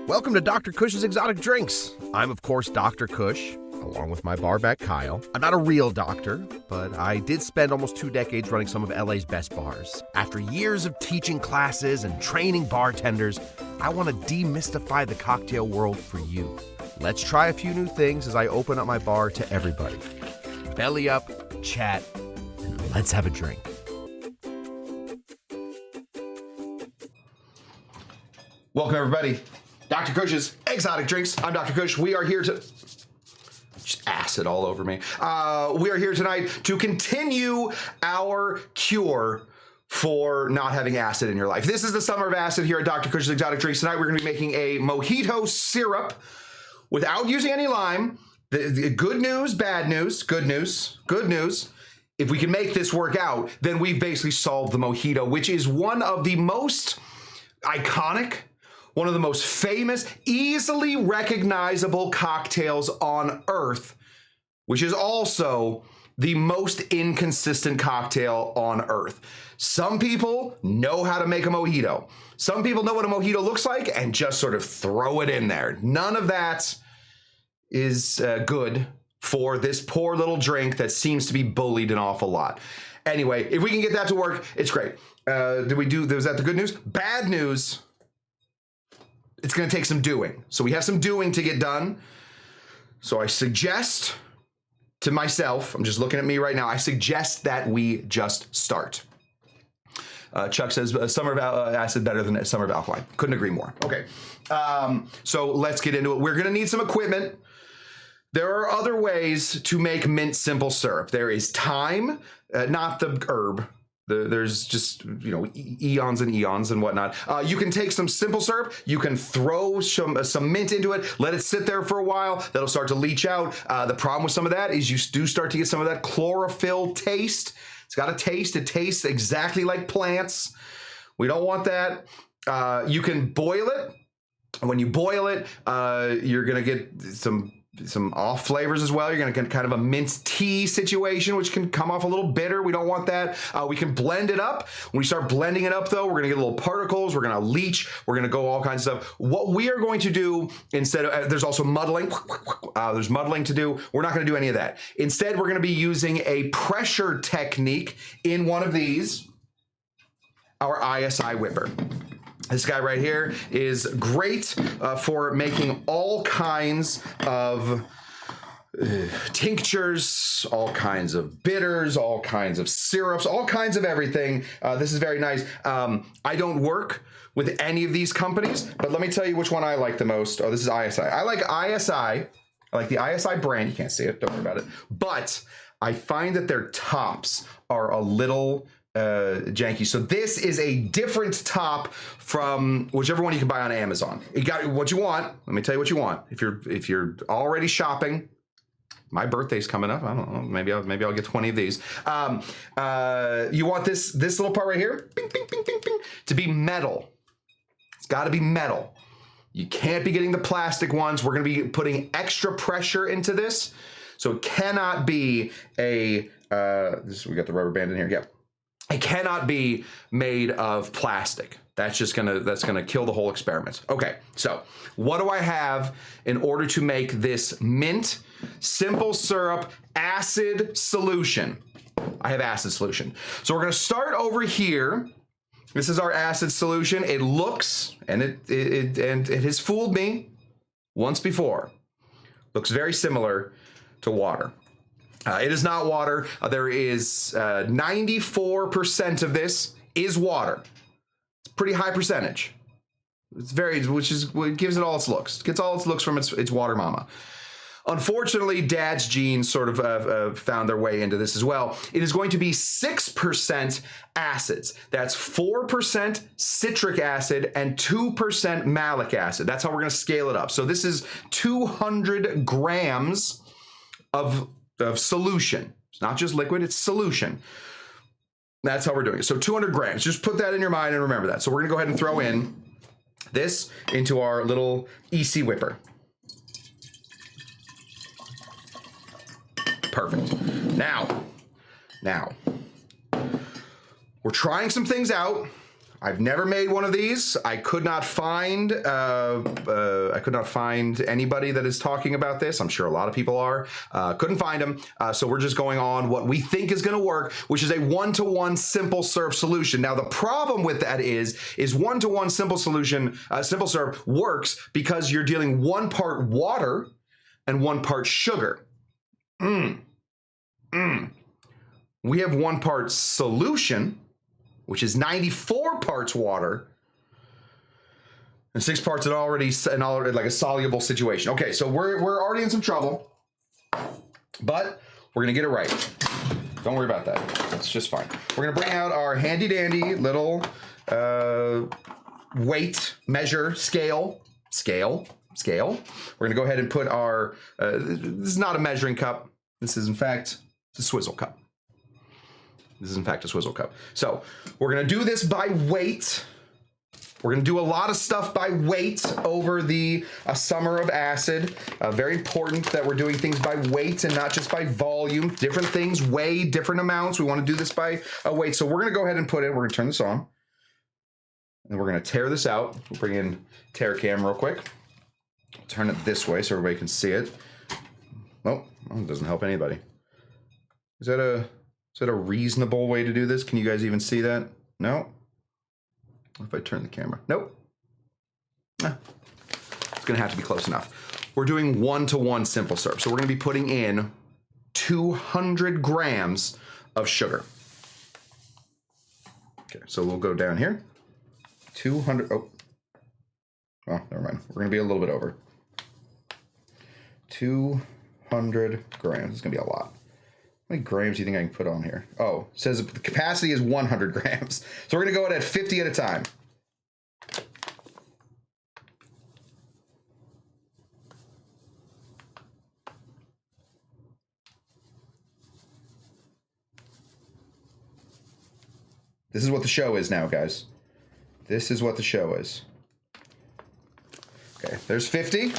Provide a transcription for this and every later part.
Welcome to Dr. Cush's Exotic Drinks. I'm, of course, Dr. Cush, along with my barback Kyle. I'm not a real doctor, but I did spend almost 2 decades running some of LA's best bars. After years of teaching classes and training bartenders, I want to demystify the cocktail world for you. Let's try a few new things as I open up my bar to everybody. Belly up, chat, and let's have a drink. Welcome, everybody. Dr. Cush's Exotic Drinks. I'm Dr. Cush. We are here to... Just acid all over me. We are here tonight to continue our cure for not having acid in your life. This is the summer of acid here at Dr. Cush's Exotic Drinks. Tonight we're going to be making a Mojito Syrup without using any lime. The good news, bad news, good news, good news. If we can make this work out, then we've basically solved the Mojito, which is one of the most iconic, one of the most famous, easily recognizable cocktails on earth, which is also the most inconsistent cocktail on earth. Some people know how to make a mojito. Some people know what a mojito looks like and just sort of throw it in there. None of that is good for this poor little drink that seems to be bullied an awful lot. Anyway, if we can get that to work, it's great. Was that the good news? Bad news. It's going to take some doing. So we have some doing to get done. So I suggest to myself, I'm just looking at me right now, I suggest that we just start. Chuck says summer of acid better than summer of alkaline. Couldn't agree more. Okay. So let's get into it. We're going to need some equipment. There are other ways to make mint simple syrup. There is thyme, not the herb. There's just, eons and eons and whatnot. You can take some simple syrup. You can throw some mint into it. Let it sit there for a while. That'll start to leach out. The problem with some of that is you do start to get some of that chlorophyll taste. It's got a taste. It tastes exactly like plants. We don't want that. You can boil it. When you boil it, you're going to get some off flavors as well. You're going to get kind of a mint tea situation, which can come off a little bitter. We don't want that. We can blend it up. When we start blending it up, though, we're going to get little particles. We're going to leach. We're going to go all kinds of stuff. What we are going to do instead of, there's also muddling. There's muddling to do. We're not going to do any of that. Instead, we're going to be using a pressure technique in one of these, our ISI whipper. This guy right here is great for making all kinds of tinctures, all kinds of bitters, all kinds of syrups, all kinds of everything. This is very nice. I don't work with any of these companies, but let me tell you which one I like the most. Oh, this is ISI. I like ISI. I like the ISI brand. You can't see it. Don't worry about it. But I find that their tops are a little janky. So this is a different top from whichever one you can buy on Amazon. You got what you want. Let me tell you what you want. If you're already shopping, my birthday's coming up. I don't know. Maybe I'll get 20 of these. You want this little part right here, bing, bing, bing, bing, bing, to be metal. It's got to be metal. You can't be getting the plastic ones. We're going to be putting extra pressure into this, so it cannot be a. We got the rubber band in here. Yeah. It cannot be made of plastic. That's gonna kill the whole experiment. Okay, so what do I have in order to make this mint simple syrup acid solution? I have acid solution. So we're gonna start over here. This is our acid solution. It looks, and it has fooled me once before. Looks very similar to water. It is not water. There is 94% of this is water. It's a pretty high percentage. Which is what gives it all its looks. It gets all its looks from its water mama. Unfortunately, Dad's genes sort of found their way into this as well. It is going to be 6% acids. That's 4% citric acid and 2% malic acid. That's how we're going to scale it up. So this is 200 grams of solution. It's not just liquid, it's solution. That's how we're doing it. So 200 grams. Just put that in your mind and remember that. So we're going to go ahead and throw in this into our little EC whipper. Perfect. Now, we're trying some things out. I've never made one of these. I could not find anybody that is talking about this. I'm sure a lot of people are. Couldn't find them. So we're just going on what we think is going to work, which is a 1-to-1 simple syrup solution. Now the problem with that is 1-to-1 simple syrup works because you're dealing 1 part water and 1 part sugar. We have 1 part solution, which is 94 parts water, and 6 parts already like a soluble situation. Okay, so we're already in some trouble, but we're gonna get it right. Don't worry about that. That's just fine. We're gonna bring out our handy dandy little weight measure scale. We're gonna go ahead and put our, this is not a measuring cup. This is in fact a swizzle cup. So we're gonna do this by weight. We're gonna do a lot of stuff by weight over the summer of acid. Very important that we're doing things by weight and not just by volume. Different things weigh different amounts. We wanna do this by weight. So we're gonna go ahead and put it, we're gonna turn this on. And we're gonna tear this out. We'll bring in tear cam real quick. Turn it this way so everybody can see it. Oh, well, it doesn't help anybody. Is that a reasonable way to do this? Can you guys even see that? No? What if I turn the camera? Nope. It's gonna have to be close enough. We're doing 1-to-1 simple syrup. So we're gonna be putting in 200 grams of sugar. Okay, so we'll go down here. 200, oh, never mind. We're gonna be a little bit over. 200 grams, it's gonna be a lot. How many grams do you think I can put on here? Oh, it says the capacity is 100 grams. So we're gonna go at 50 at a time. This is what the show is now, guys. This is what the show is. Okay, there's 50.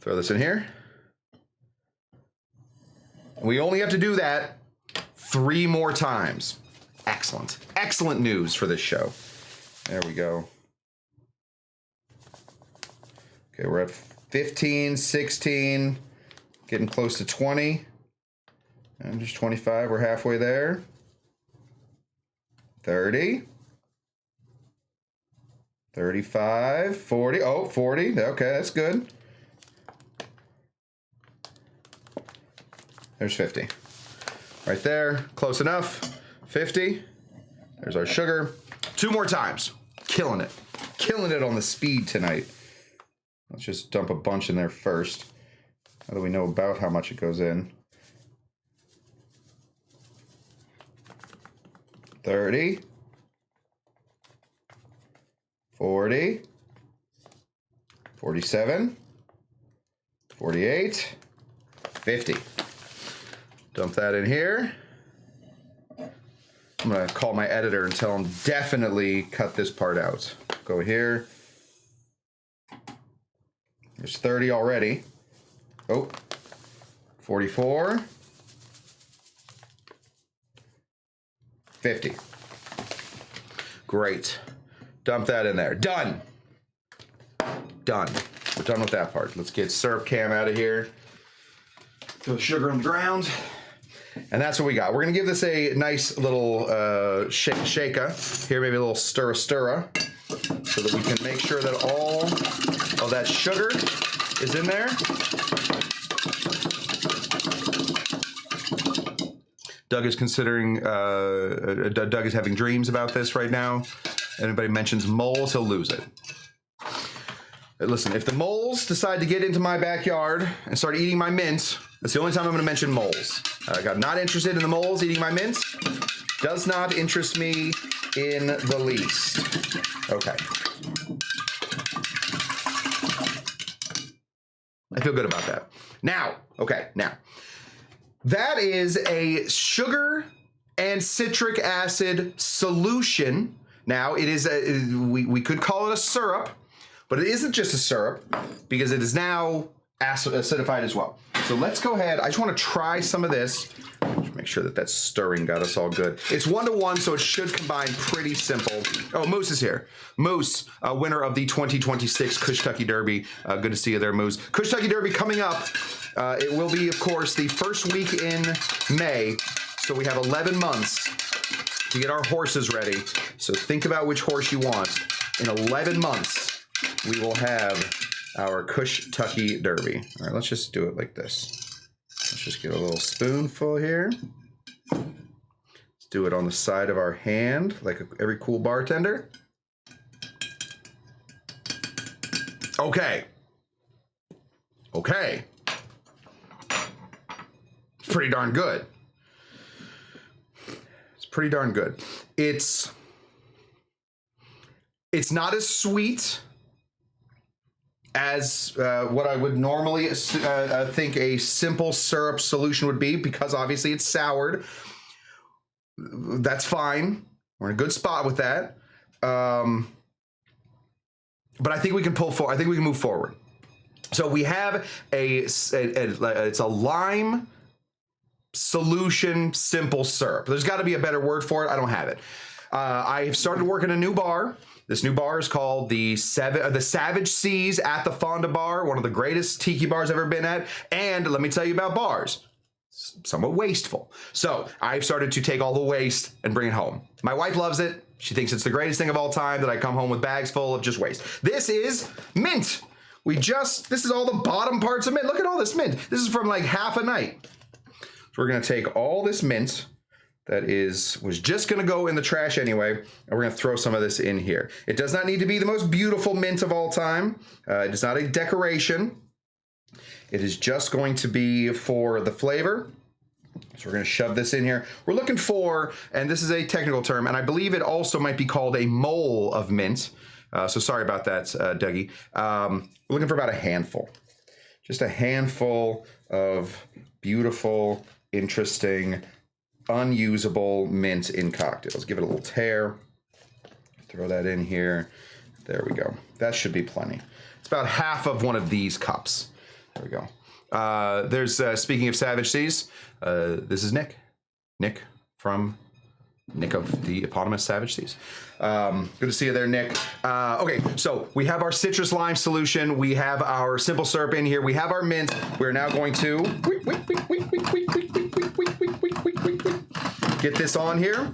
Throw this in here. We only have to do that 3 more times. Excellent. Excellent news for this show. There we go. Okay, we're at 15, 16, getting close to 20. And just 25, we're halfway there. 30. 35, 40, oh, 40, okay, that's good. There's 50. Right there, close enough. 50. There's our sugar. 2 more times. Killing it. Killing it on the speed tonight. Let's just dump a bunch in there first. Now that we know about how much it goes in. 30. 40. 47. 48. 50. Dump that in here. I'm gonna call my editor and tell him definitely cut this part out. Go here. There's 30 already. Oh, 44. 50. Great. Dump that in there. Done. Done. We're done with that part. Let's get syrup cam out of here. Throw the sugar on the ground. And that's what we got. We're gonna give this a nice little shake-a. Here, maybe a little stirra, so that we can make sure that all of that sugar is in there. Doug is considering, Doug is having dreams about this right now. Anybody mentions moles, he'll lose it. Listen, if the moles decide to get into my backyard and start eating my mint, that's the only time I'm going to mention moles. I'm not interested in the moles eating my mint. Does not interest me in the least. Okay. I feel good about that. Now, okay, now. That is a sugar and citric acid solution. Now, it is we could call it a syrup, but it isn't just a syrup because it is now acidified as well. So let's go ahead. I just want to try some of this. Just make sure that that stirring got us all good. It's 1-to-1, so it should combine pretty simple. Oh, Moose is here. Moose, winner of the 2026 Cush Derby. Good to see you there, Moose. Cush Derby coming up. It will be, of course, the first week in May. So we have 11 months to get our horses ready. So think about which horse you want. In 11 months, we will have our Cush Derby. All right, let's just do it like this. Let's just get a little spoonful here. Let's do it on the side of our hand, like every cool bartender. Okay. Okay. It's pretty darn good. It's pretty darn good. It's not as sweet as what I would normally think a simple syrup solution would be, because obviously it's soured. That's fine. We're in a good spot with that. But I think we can pull forward. I think we can move forward. So we have it's a lime solution simple syrup. There's got to be a better word for it. I don't have it. I've started working a new bar. This new bar is called the Savage Seas at the Fonda Bar, one of the greatest tiki bars I've ever been at. And let me tell you about bars. Somewhat wasteful. So I've started to take all the waste and bring it home. My wife loves it. She thinks it's the greatest thing of all time that I come home with bags full of just waste. This is mint. This is all the bottom parts of mint. Look at all this mint. This is from like half a night. So we're gonna take all this mint that was just gonna go in the trash anyway, and we're gonna throw some of this in here. It does not need to be the most beautiful mint of all time. It is not a decoration. It is just going to be for the flavor. So we're gonna shove this in here. We're looking for, and this is a technical term, and I believe it also might be called a mole of mint. So sorry about that, Dougie. We're looking for about a handful. Just a handful of beautiful, interesting, unusable mint in cocktails. Give it a little tear. Throw that in here. There we go. That should be plenty. It's about half of one of these cups. There we go. There's, speaking of Savage Seas, this is Nick. Nick of the eponymous Savage Seas. Good to see you there, Nick. Okay, so we have our citrus lime solution. We have our simple syrup in here. We have our mint. We're now going to get this on here,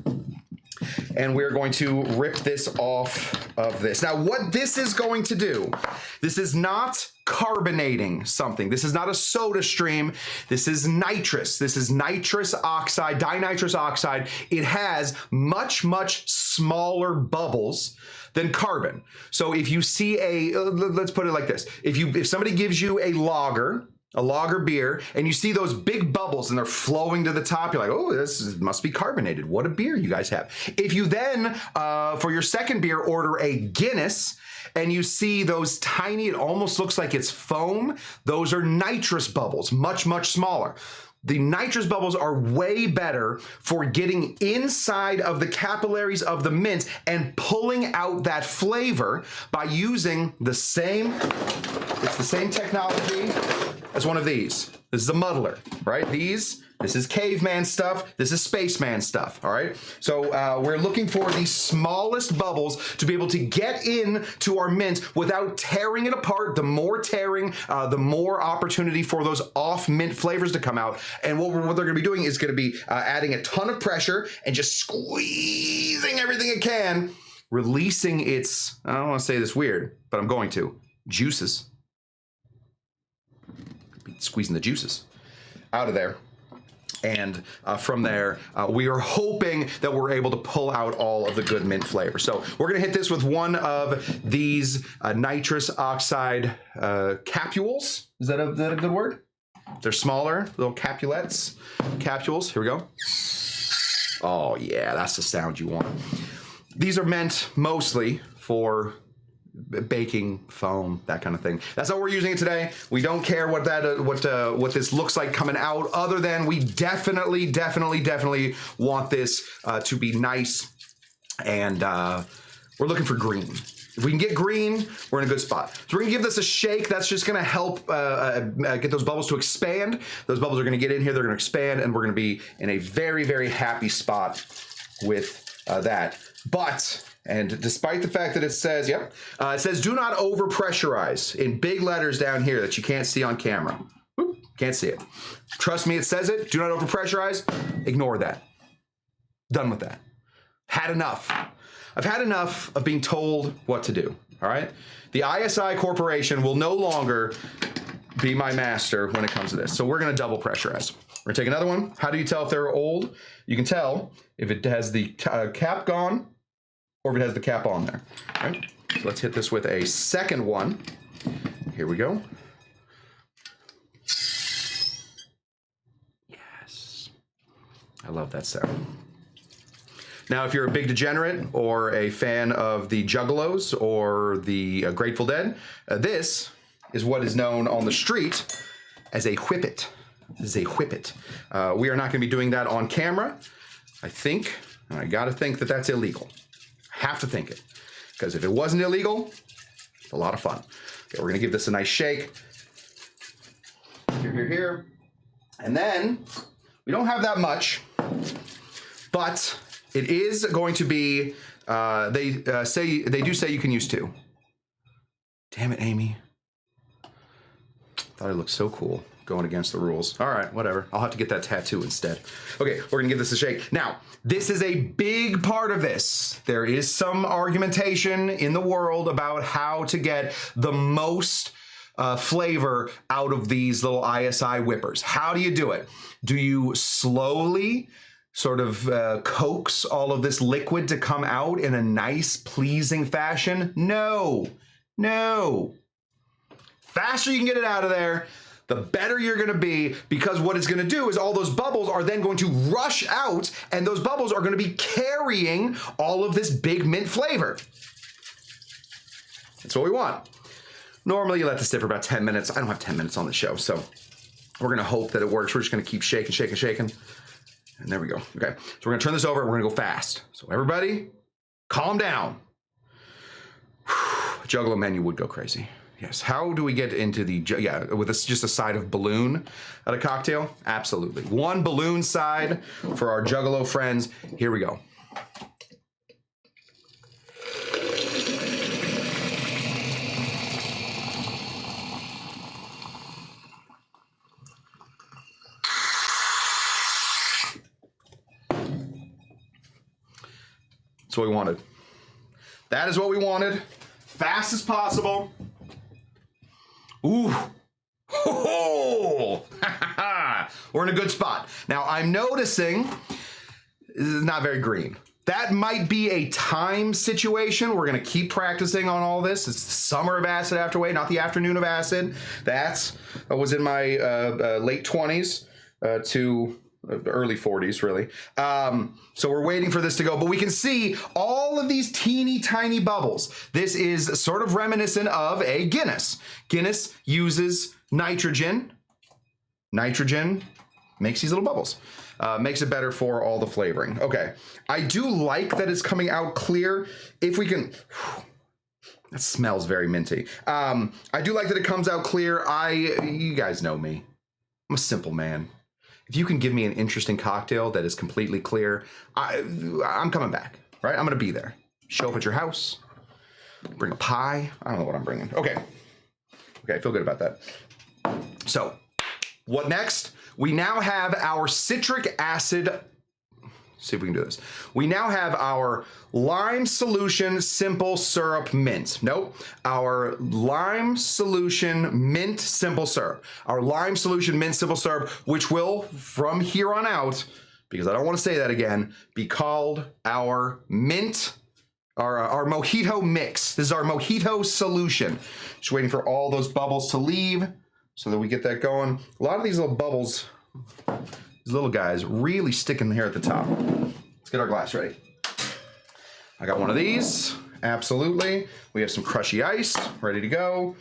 and we're going to rip this off of this. Now, what this is going to do, this is not carbonating something. This is not a soda stream. This is nitrous. This is nitrous oxide, dinitrous oxide. It has much, much smaller bubbles than carbon. So if you see let's put it like this. If somebody gives you a lager beer, and you see those big bubbles and they're flowing to the top, you're like, oh, this must be carbonated. What a beer you guys have. If you then, for your second beer, order a Guinness, and you see those tiny, it almost looks like it's foam, those are nitrous bubbles, much, much smaller. The nitrous bubbles are way better for getting inside of the capillaries of the mint and pulling out that flavor by using it's the same technology as one of these. This is a muddler, right? This is caveman stuff. This is spaceman stuff, all right? So we're looking for the smallest bubbles to be able to get into our mint without tearing it apart. The more tearing, the more opportunity for those off mint flavors to come out. And what they're gonna be doing is gonna be adding a ton of pressure and just squeezing everything it can, releasing its, I don't wanna say this weird, but I'm going to, juices. Squeezing the juices out of there. And from there, we are hoping that we're able to pull out all of the good mint flavor. So we're gonna hit this with one of these nitrous oxide capules. Is that a good word? They're smaller, little capsules. Here we go. Oh yeah, that's the sound you want. These are meant mostly for baking foam, that kind of thing. That's how we're using it today. We don't care what this looks like coming out, other than we definitely want this to be nice, and we're looking for green. If we can get green, we're in a good spot. So we're gonna give this a shake. That's just gonna help get those bubbles to expand. Those bubbles are gonna get in here, they're gonna expand, and we're gonna be in a very, very happy spot with that. But, and despite the fact that it says, it says do not over pressurize in big letters down here that you can't see on camera. Whoop, can't see it. Trust me, it says it. Do not over pressurize. Ignore that. Done with that. Had enough. I've had enough of being told what to do, all right? The ISI Corporation will no longer be my master when it comes to this. So we're gonna double pressurize. We're gonna take another one. How do you tell if they're old? You can tell if it has the cap gone or if it has the cap on there, all right? So let's hit this with a second one. Here we go. Yes. I love that sound. Now, if you're a big degenerate or a fan of the Juggalos or the Grateful Dead, this is what is known on the street as a whippet. This is a whippet. We are not going to be doing that on camera. I think, and I got to think that that's illegal. Have to think it. Because if it wasn't illegal, it's a lot of fun. Okay, we're going to give this a nice shake. Here, here, here. And then, we don't have that much, but it is going to be, they do say you can use 2. Damn it, Amy. Thought it looked so cool going against the rules. All right, whatever. I'll have to get that tattoo instead. Okay, we're gonna give this a shake. Now, this is a big part of this. There is some argumentation in the world about how to get the most flavor out of these little ISI whippers. How do you do it? Do you slowly sort of coax all of this liquid to come out in a nice, pleasing fashion? No, no. Faster you can get it out of there, the better you're gonna be, because what it's gonna do is all those bubbles are then going to rush out, and those bubbles are gonna be carrying all of this big mint flavor. That's what we want. Normally you let this sit for about 10 minutes. I don't have 10 minutes on the show, so we're gonna hope that it works. We're just gonna keep shaking, shaking, shaking. And there we go. Okay, so we're gonna turn this over and we're gonna go fast. So everybody, calm down. A Juggalo menu would go crazy. Yes, how do we get into the, with this, just a side of balloon at a cocktail? Absolutely. One balloon side for our Juggalo friends. Here we go. That's what we wanted. That is what we wanted. Fast as possible. Ooh. Oh. We're in a good spot. Now I'm noticing this is not very green. That might be a time situation. We're gonna keep practicing on all this. It's the summer of acid after way, not the afternoon of acid. That was in my late 20s to early 40s, really. So we're waiting for this to go, but we can see all of these teeny tiny bubbles. This is sort of reminiscent of a Guinness. Guinness uses nitrogen. Nitrogen makes these little bubbles. Makes it better for all the flavoring. Okay, I do like that it's coming out clear. If we can, that smells very minty. I do like that it comes out clear. You guys know me. I'm a simple man. If you can give me an interesting cocktail that is completely clear, I'm coming back, right? I'm gonna be there. Show up at your house, bring a pie. I don't know what I'm bringing. Okay, I feel good about that. So, what next? We now have our citric acid. See if we can do this. We now have our lime solution simple syrup mint. Nope, our lime solution mint simple syrup. Our lime solution mint simple syrup, which will, from here on out, because I don't want to say that again, be called our mint, our mojito mix. This is our mojito solution. Just waiting for all those bubbles to leave so that we get that going. A lot of these little bubbles, these little guys, really sticking here at the top. Let's get our glass ready. I got one of these, absolutely. We have some crushy ice, ready to go.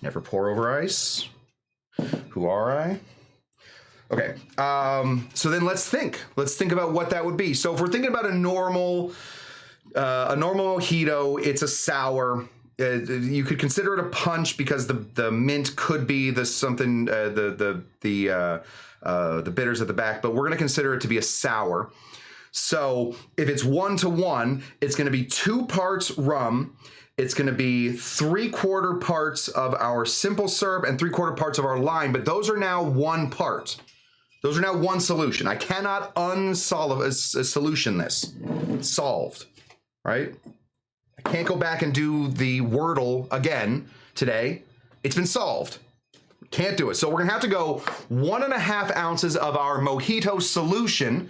Never pour over ice. Who are I? Okay, so then let's think. Let's think about what that would be. So if we're thinking about a normal a normal mojito, it's a sour. You could consider it a punch because the mint could be the bitters at the back, but we're gonna consider it to be a sour. So if it's 1-to-1, it's gonna be 2 parts rum. It's gonna be 3/4 parts of our simple syrup and 3/4 parts of our lime, but those are now 1 part. Those are now 1 solution. I cannot solution this. It's solved, right? I can't go back and do the Wordle again today. It's been solved. Can't do it. So we're gonna have to go 1.5 ounces of our mojito solution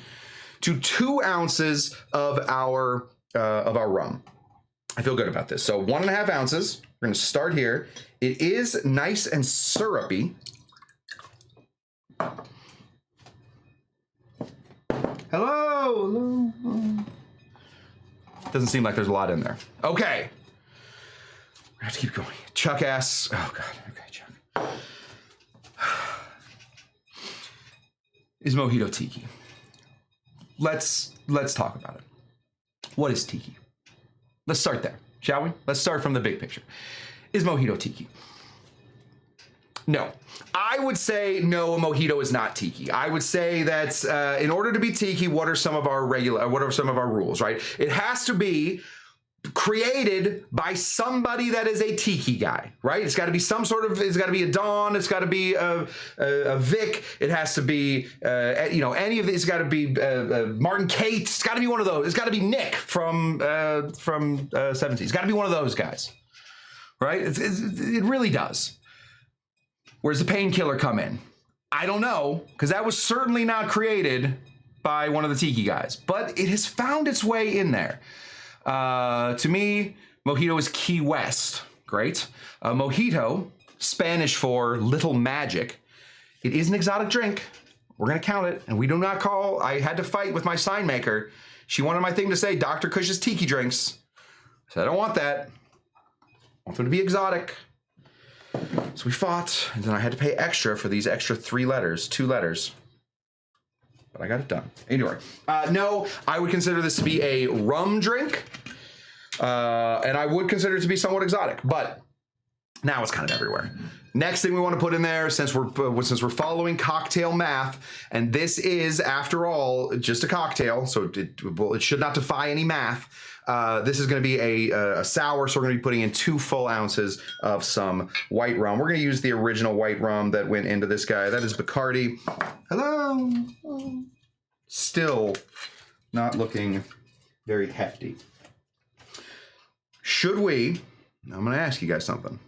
to 2 ounces of our rum. I feel good about this. So 1.5 ounces. We're gonna start here. It is nice and syrupy. Hello. Doesn't seem like there's a lot in there. Okay. We have to keep going. Chuck asks, oh God, okay, Chuck. Is mojito tiki? Let's talk about it. What is tiki? Let's start there, shall we? Let's start from the big picture. Is mojito tiki? No. I would say no, a mojito is not tiki. I would say that in order to be tiki, what are some of our rules, right? It has to be created by somebody that is a tiki guy, right? It's got to be some sort of, it's got to be a Don, it's got to be a Vic, it has to be, any of these, it's got to be Martin Kate, it's got to be one of those, it's got to be Nick from 70s, it's got to be one of those guys, right? It really does. Where's the painkiller come in? I don't know, because that was certainly not created by one of the tiki guys, but it has found its way in there. To me, mojito is Key West. Great. Mojito, Spanish for little magic. It is an exotic drink. We're going to count it, and we do not call. I had to fight with my sign maker. She wanted my thing to say Dr. Cush's tiki drinks. I said, I don't want that. I want them to be exotic. So we fought, and then I had to pay extra for these extra 2 letters. But I got it done. Anyway, no, I would consider this to be a rum drink, and I would consider it to be somewhat exotic, but now it's kind of everywhere. Next thing we want to put in there, since we're following cocktail math, and this is, after all, just a cocktail, so it should not defy any math. This is going to be a sour, so we're going to be putting in 2 full ounces of some white rum. We're going to use the original white rum that went into this guy. That is Bacardi. Hello. Still not looking very hefty. Should we, I'm going to ask you guys something.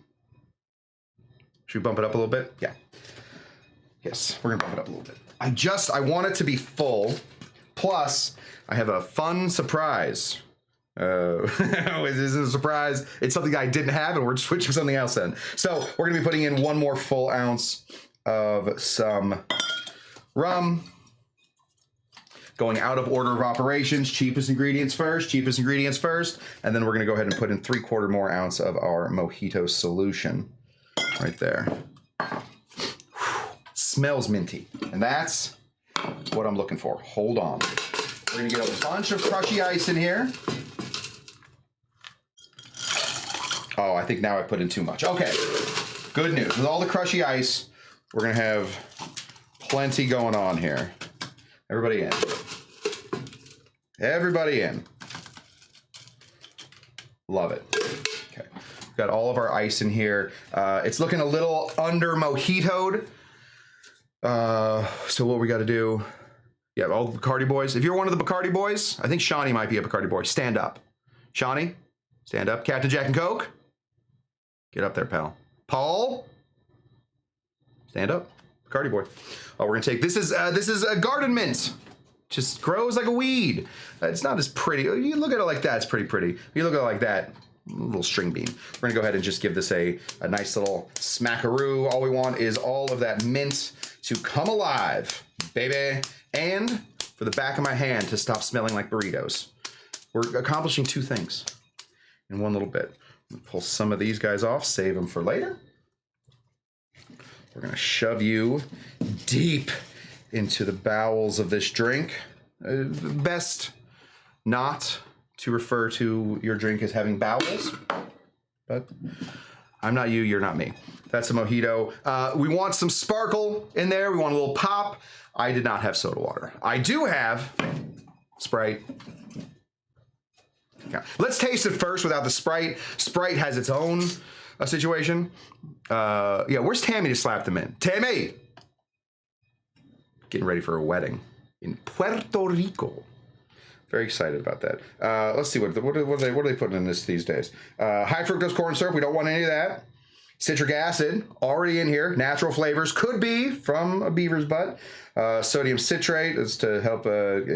Should we bump it up a little bit? Yeah. Yes, we're going to bump it up a little bit. I want it to be full. Plus, I have a fun surprise. This isn't a surprise. It's something I didn't have, and we're switching something else in. So we're gonna be putting in 1 more full ounce of some rum. Going out of order of operations, cheapest ingredients first, and then we're gonna go ahead and put in 3/4 more ounce of our mojito solution right there. Smells minty, and that's what I'm looking for. Hold on. We're gonna get a bunch of crushy ice in here. Oh, I think now I put in too much. Okay, good news. With all the crushy ice, we're gonna have plenty going on here. Everybody in. Everybody in. Love it. Okay, we've got all of our ice in here. It's looking a little under mojitoed. So what we gotta do, yeah, all the Bacardi boys. If you're one of the Bacardi boys, I think Shawnee might be a Bacardi boy. Stand up. Shawnee, stand up. Captain Jack and Coke. Get up there, pal. Paul, stand up. Bacardi boy. Oh, we're gonna take, this is a garden mint. Just grows like a weed. It's not as pretty. You look at it like that, it's pretty pretty. You look at it like that, a little string bean. We're gonna go ahead and just give this a nice little smackaroo. All we want is all of that mint to come alive, baby. And for the back of my hand to stop smelling like burritos. We're accomplishing 2 things in one little bit. Pull some of these guys off, save them for later. We're gonna shove you deep into the bowels of this drink. Best not to refer to your drink as having bowels, but I'm not you, you're not me. That's a mojito. We want some sparkle in there. We want a little pop. I did not have soda water. I do have Sprite. Yeah. Let's taste it first without the Sprite. Sprite has its own situation. Yeah, where's Tammy to slap them in? Tammy! Getting ready for a wedding in Puerto Rico. Very excited about that. Let's see, what are they putting in this these days? High fructose corn syrup, we don't want any of that. Citric acid, already in here. Natural flavors, could be from a beaver's butt. Sodium citrate is to help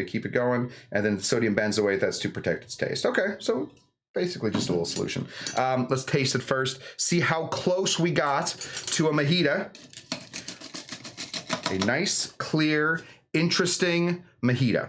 keep it going. And then sodium benzoate, that's to protect its taste. Okay, so basically just a little solution. Let's taste it first. See how close we got to a mojito. A nice, clear, interesting mojito.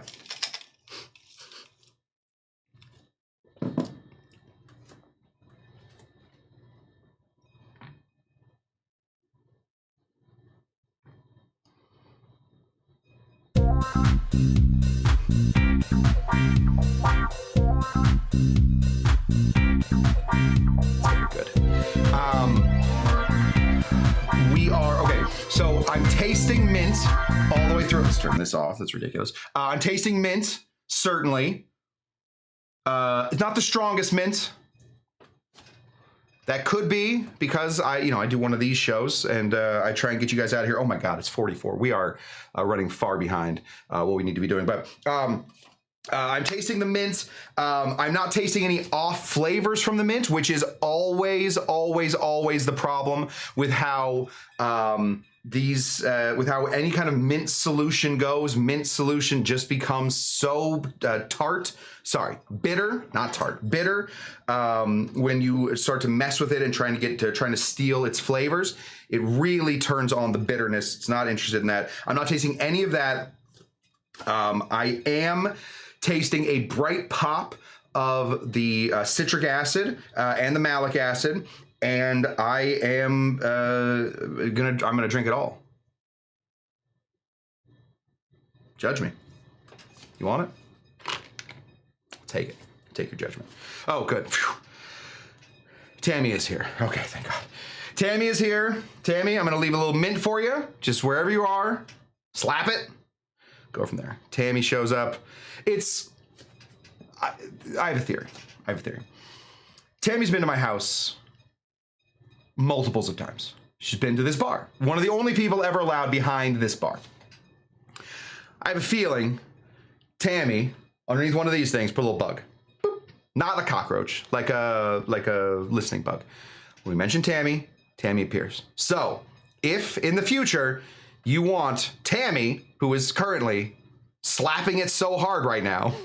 So I'm tasting mint all the way through. Let's turn this off. That's ridiculous. I'm tasting mint, certainly. It's not the strongest mint. That could be because I do one of these shows and I try and get you guys out of here. Oh my God, it's 44. We are running far behind what we need to be doing. But I'm tasting the mint. I'm not tasting any off flavors from the mint, which is always the problem with how with how any kind of mint solution goes. Mint solution just becomes so bitter, not tart, bitter. When you start to mess with it and trying to steal its flavors, it really turns on the bitterness. It's not interested in that. I'm not tasting any of that. I am tasting a bright pop of the citric acid and the malic acid. And I am I'm gonna drink it all. Judge me. You want it? Take it. Take your judgment. Oh, good. Phew. Tammy is here. Okay, thank God. Tammy is here. Tammy, I'm gonna leave a little mint for you, just wherever you are. Slap it. Go from there. Tammy shows up. I have a theory. Tammy's been to my house multiples of times. She's been to this bar. One of the only people ever allowed behind this bar. I have a feeling Tammy, underneath one of these things, put a little bug. Boop. Not a cockroach, like a listening bug. When we mention Tammy, Tammy appears. So if in the future you want Tammy, who is currently slapping it so hard right now,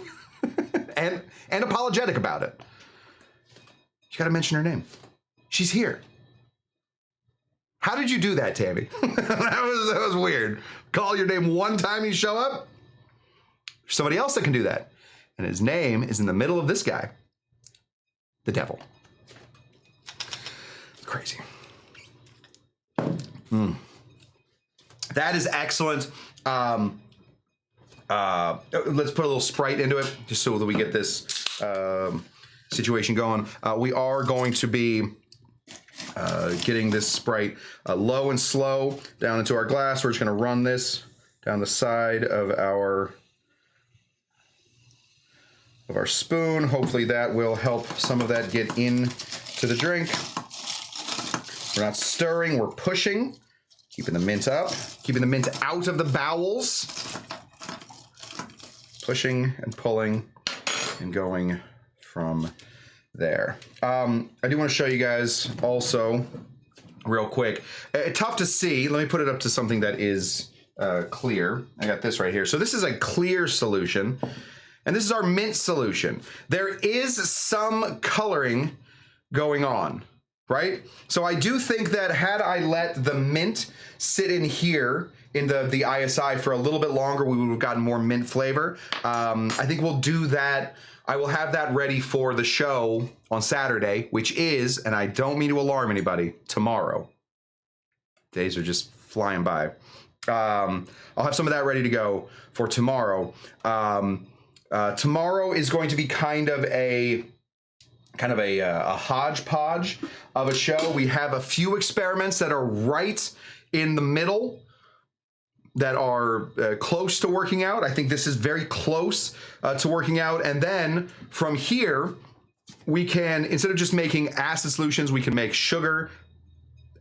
and apologetic about it, you gotta mention her name. She's here. How did you do that, Tammy? that was weird. Call your name one time, you show up. There's somebody else that can do that. And his name is in the middle of this guy. The devil. Crazy. That is excellent. Let's put a little Sprite into it, just so that we get this situation going. We are going to be getting this Sprite low and slow down into our glass. We're just going to run this down the side of our spoon. Hopefully that will help some of that get into the drink. We're not stirring, we're pushing, keeping the mint up, keeping the mint out of the bowels. Pushing and pulling and going from there. I do want to show you guys also real quick. Tough to see. Let me put it up to something that is clear. I got this right here. So this is a clear solution, and this is our mint solution. There is some coloring going on, right? So I do think that had I let the mint sit in here in the ISI for a little bit longer, we would have gotten more mint flavor. I think we'll do that. I will have that ready for the show on Saturday, which is, and I don't mean to alarm anybody, tomorrow. Days are just flying by. I'll have some of that ready to go for tomorrow. Tomorrow is going to be kind of a hodgepodge of a show. We have a few experiments that are right in the middle that are close to working out. I think this is very close to working out. And then from here, we can, instead of just making acid solutions, we can make sugar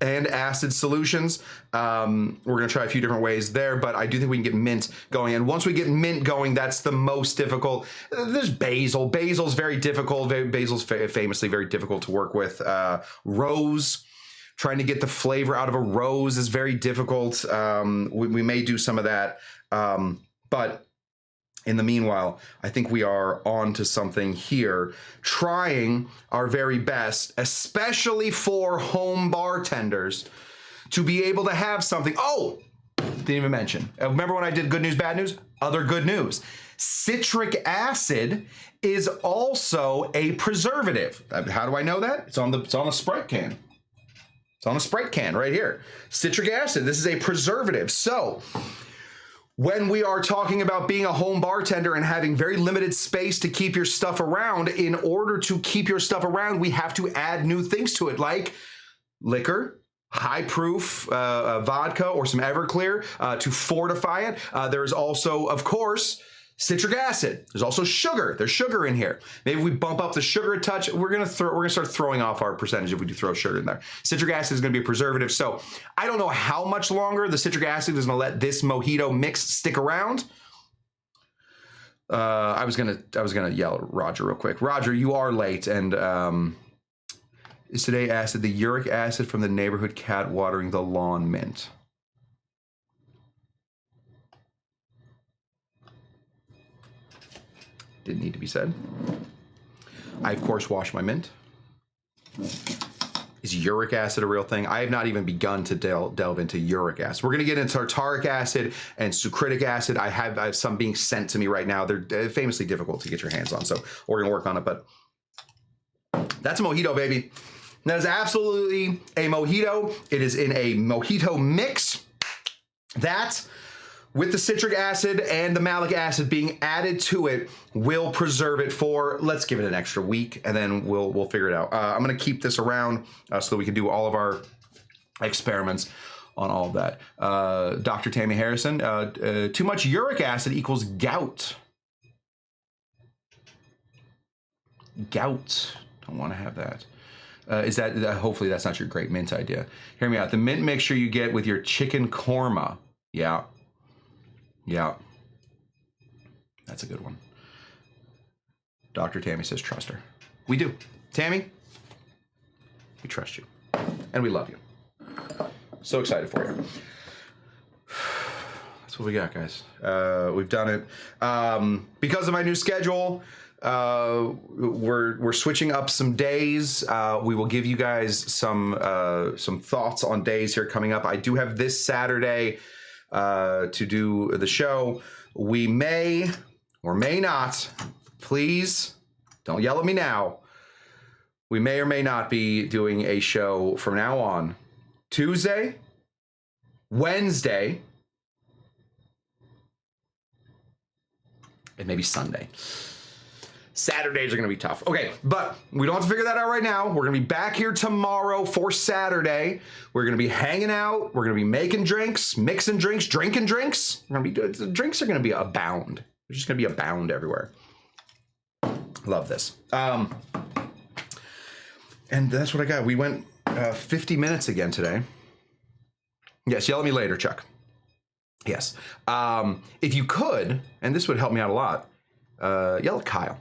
and acid solutions. We're gonna try a few different ways there, but I do think we can get mint going. And once we get mint going, that's the most difficult. There's basil. Basil's very difficult. Basil's famously very difficult to work with. Rose, trying to get the flavor out of a rose is very difficult. We may do some of that. But in the meanwhile, I think we are on to something here, trying our very best, especially for home bartenders, to be able to have something. Oh, didn't even mention. Remember when I did good news, bad news? Other good news. Citric acid is also a preservative. How do I know that? It's on the Sprite can. It's on the Sprite can right here. Citric acid, this is a preservative. So when we are talking about being a home bartender and having very limited space to keep your stuff around, in order to keep your stuff around, we have to add new things to it, like liquor, high proof vodka, or some Everclear to fortify it. There's also, of course, citric acid. There's also sugar. There's sugar in here. Maybe we bump up the sugar a touch. We're gonna start throwing off our percentage if we do throw sugar in there. Citric acid is gonna be a preservative. So I don't know how much longer the citric acid is gonna let this mojito mix stick around. I was gonna yell at Roger real quick. Roger, you are late, and is today acid the uric acid from the neighborhood cat watering the lawn mint? Didn't need to be said. I, of course, wash my mint. Is uric acid a real thing? I have not even begun to delve into uric acid. We're gonna get into tartaric acid and sucritic acid. I have some being sent to me right now. They're famously difficult to get your hands on, so we're gonna work on it, but that's a mojito, baby. That is absolutely a mojito. It is in a mojito mix. That, with the citric acid and the malic acid being added to it, will preserve it for, let's give it an extra week, and then we'll figure it out. I'm gonna keep this around so that we can do all of our experiments on all of that. Dr. Tammy Harrison, too much uric acid equals gout. Gout, don't wanna have that. Is that, hopefully that's not your great mint idea. Hear me out. The mint mixture you get with your chicken korma. Yeah. Yeah. That's a good one. Dr. Tammy says trust her. We do. Tammy, we trust you. And we love you. So excited for you. That's what we got, guys. We've done it. Because of my new schedule, we're switching up some days. We will give you guys some thoughts on days here coming up. I do have this Saturday to do the show. We may or may not, please don't yell at me now. We may or may not be doing a show from now on. Tuesday, Wednesday, and maybe Sunday. Saturdays are going to be tough. Okay, but we don't have to figure that out right now. We're going to be back here tomorrow for Saturday. We're going to be hanging out. We're going to be making drinks, mixing drinks, drinking drinks. We're going to be, the drinks are going to be abound. They're just going to be abound everywhere. Love this. And that's what I got. We went 50 minutes again today. Yes, yell at me later, Chuck. Yes. If you could, and this would help me out a lot, yell at Kyle.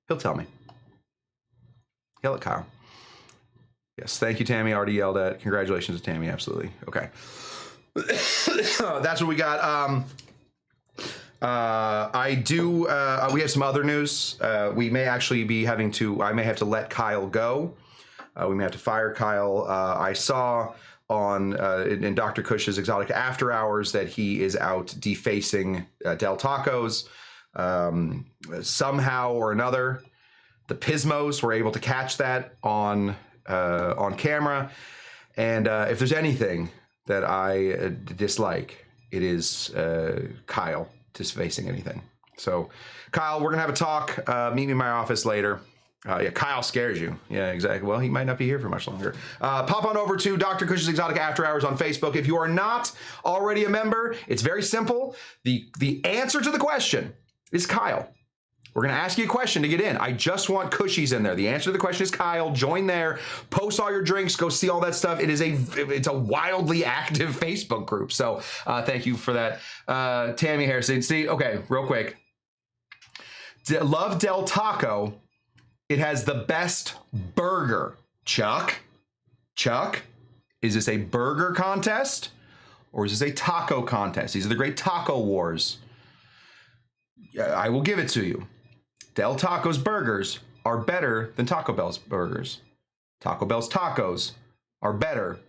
He'll tell me. Yell at Kyle. Yes, thank you, Tammy. Already yelled at. Congratulations to Tammy, absolutely. Okay. That's what we got. We have some other news. We may actually be having to, I may have to let Kyle go. We may have to fire Kyle. I saw on in Dr. Cush's Exotic After Hours that he is out defacing Del Tacos. Somehow or another, the Pismos were able to catch that on camera. And if there's anything that I dislike, it is Kyle defacing anything. So, Kyle, we're gonna have a talk. Meet me in my office later. Yeah, Kyle scares you. Yeah, exactly. Well, he might not be here for much longer. Pop on over to Dr. Cush's Exotic After Hours on Facebook. If you are not already a member, it's very simple. The answer to the question is Kyle. We're going to ask you a question to get in. I just want Cushies in there. The answer to the question is Kyle. Join there. Post all your drinks. Go see all that stuff. It's a wildly active Facebook group. So thank you for that. Tammy Harrison. See, okay, real quick. Love Del Taco. It has the best burger. Chuck, is this a burger contest or is this a taco contest? These are the great taco wars. I will give it to you. Del Taco's burgers are better than Taco Bell's burgers. Taco Bell's tacos are better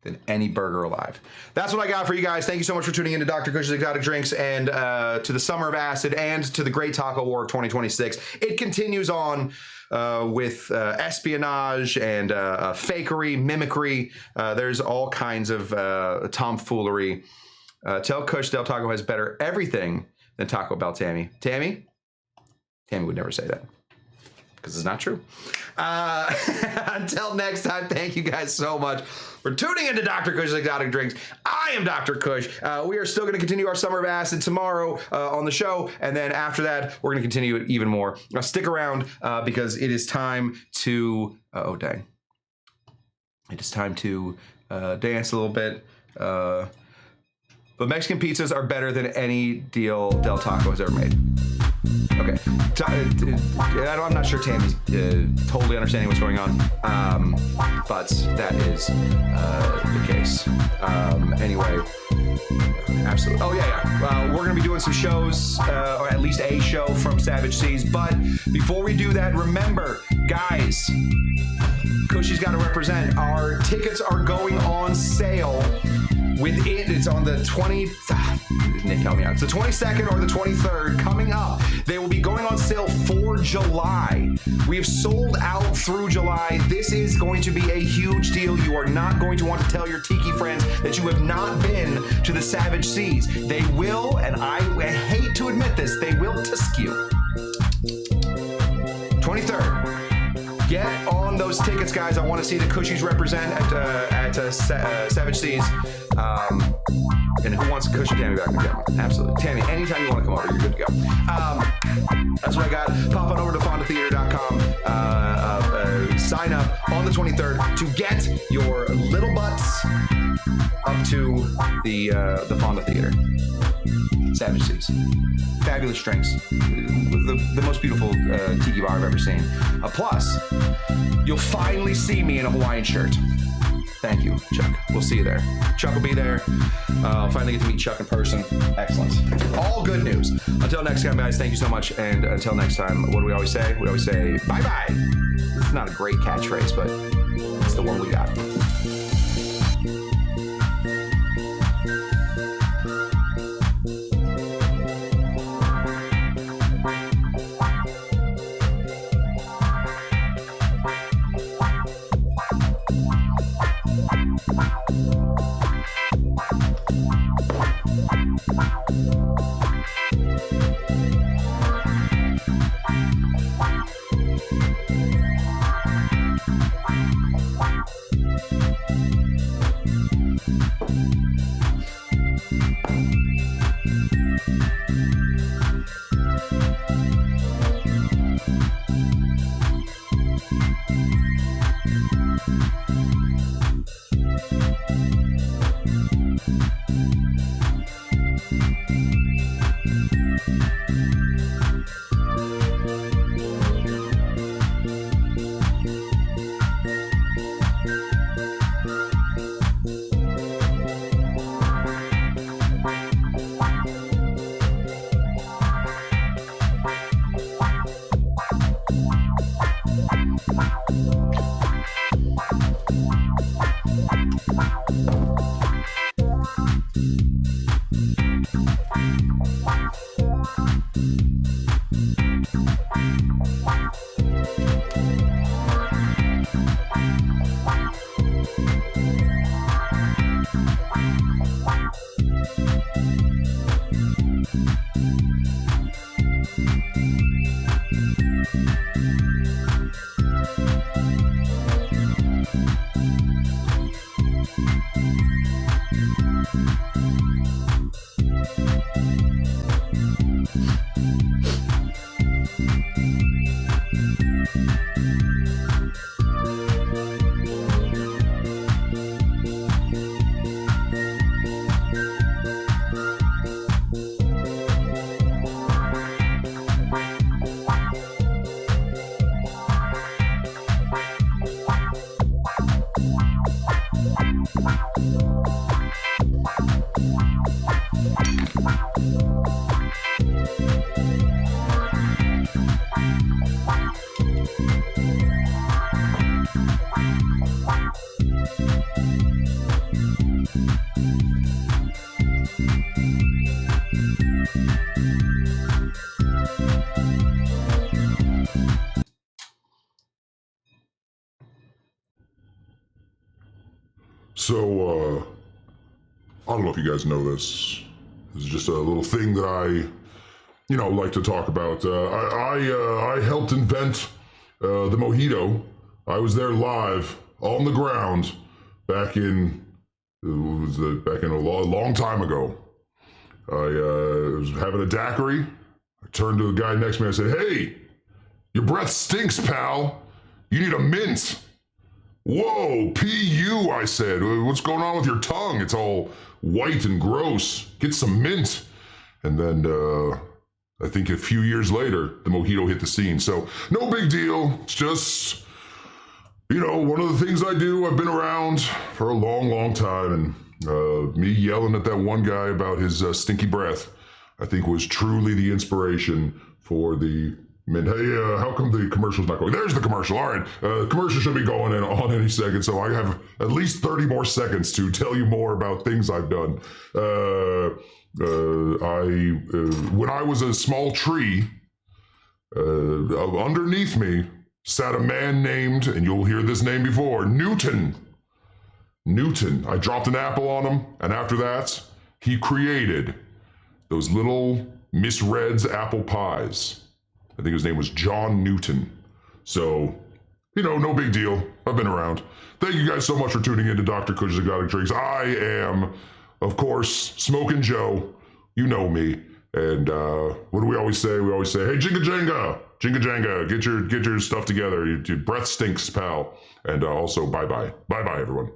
than any burger alive. That's what I got for you guys. Thank you so much for tuning in to Dr. Cush's Exotic Drinks and to the Summer of Acid and to the Great Taco War of 2026. It continues on with espionage and fakery, mimicry. There's all kinds of tomfoolery. Tell Cush Del Taco has better everything than Taco Bell, Tammy. Tammy would never say that because it's not true. Until next time, thank you guys so much for tuning into Dr. Cush's Exotic Drinks. I am Dr. Cush. We are still going to continue our Summer of Acid tomorrow on the show. And then after that, we're going to continue it even more. Now stick around because it is time to, oh dang. It is time to dance a little bit. But Mexican pizzas are better than any deal Del Taco has ever made. Okay. I'm not sure Tammy's totally understanding what's going on, but that is the case. Anyway, absolutely. Oh, yeah. We're going to be doing some shows, or at least a show from Savage Seas. But before we do that, remember, guys, Cushy's got to represent. Our tickets are going on sale. It's on the 20th. Nick, help me out. It's the 22nd or the 23rd coming up. They will be going on sale for July. We have sold out through July. This is going to be a huge deal. You are not going to want to tell your tiki friends that you have not been to the Savage Seas. They will, and I hate to admit this, they will tisk you. 23rd. Get on those tickets, guys. I want to see the Cushies represent at Savage Seas. And who wants a Cushy Tammy back in the camera? Absolutely. Tammy, anytime you want to come over, you're good to go. That's what I got. Pop on over to fondatheater.com. Sign up on the 23rd to get your little butts up to the Fonda Theater. Savage Seas. Fabulous drinks. The most beautiful tiki bar I've ever seen. Plus, you'll finally see me in a Hawaiian shirt. Thank you, Chuck. We'll see you there. Chuck will be there. I'll finally get to meet Chuck in person. Excellent. All good news. Until next time, guys, thank you so much. And until next time, what do we always say? We always say, bye-bye. It's not a great catchphrase, but it's the one we got. So, I don't know if you guys know this. This is just a little thing that I, like to talk about. I helped invent the Mojito. I was there live on the ground back in a long time ago. I was having a daiquiri. I turned to the guy next to me. I said, "Hey, your breath stinks, pal. You need a mint." "Whoa, P.U., I said. "What's going on with your tongue? It's all white and gross. Get some mint." And then, I think a few years later, the Mojito hit the scene. So, no big deal. It's just, one of the things I do. I've been around for a long, long time. And me yelling at that one guy about his stinky breath, I think was truly the inspiration for the mint. Hey, how come the commercial's not going? There's the commercial. All right, commercial should be going in on any second, so I have at least 30 more seconds to tell you more about things I've done. When I was a small tree, underneath me sat a man named, and you'll hear this name before, Newton. I dropped an apple on him, and after that, he created those little Miss Red's apple pies. I think his name was John Newton. So, no big deal. I've been around. Thank you guys so much for tuning in to Dr. Cush's Exotic Drinks. I am, of course, Smokin' Joe. You know me. And what do we always say? We always say, "Hey, Jinga Janga, get your stuff together. Your breath stinks, pal." And also, bye-bye. Bye-bye, everyone.